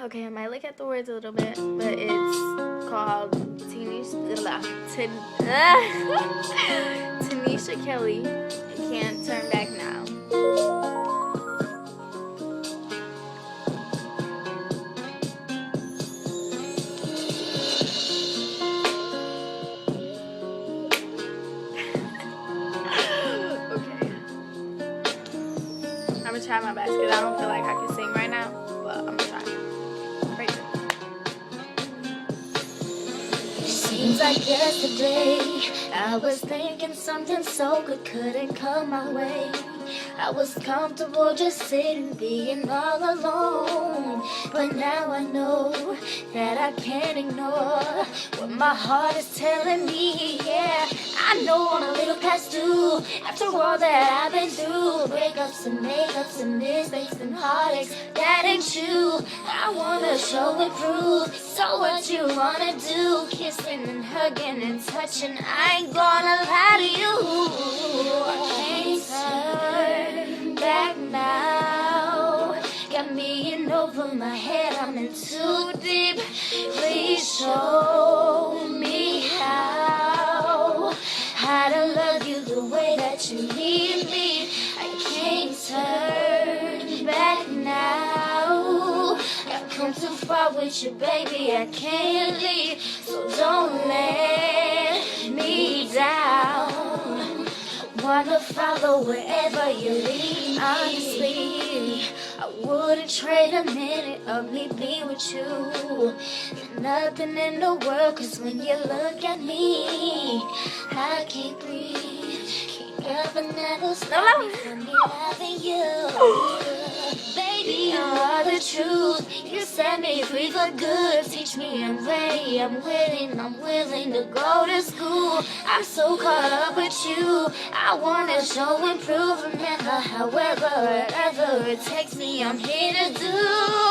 Okay, I might look at the words a little bit, but it's called Tanisha Kelly, Can't Turn Back Now. Okay. I'm gonna try my best because I don't feel like I can sing right now, but I'm gonna try. Right there. Seems like yesterday I was thinking something so good couldn't come my way. I was comfortable just sitting, being all alone. But now I know that I can't ignore what my heart is telling me. Yeah, I know I'm a little past due after all that I've been through. Breakups and makeups and mistakes and heartaches, that ain't you. I wanna show and prove. So what you wanna do? Kissing and hugging and touching, I ain't gonna lie to you. I can't turn back now. Got me in over my head, I'm in too deep. Please show me how to love you the way that you need me. I can't turn back now. I've come too far with you, baby, I can't leave. So don't let me down. Wanna follow wherever you lead. Honestly, I wouldn't trade a minute of me being with you. Nothing in the world, cause when you look at me, I can't breathe. Can't ever never stop me from me loving you. Baby, you are the truth. You set me free for good. Teach me I'm ready, I'm willing to go to school. I'm so caught up with you. I wanna show and prove. Remember, however, whatever it takes me, I'm here to do.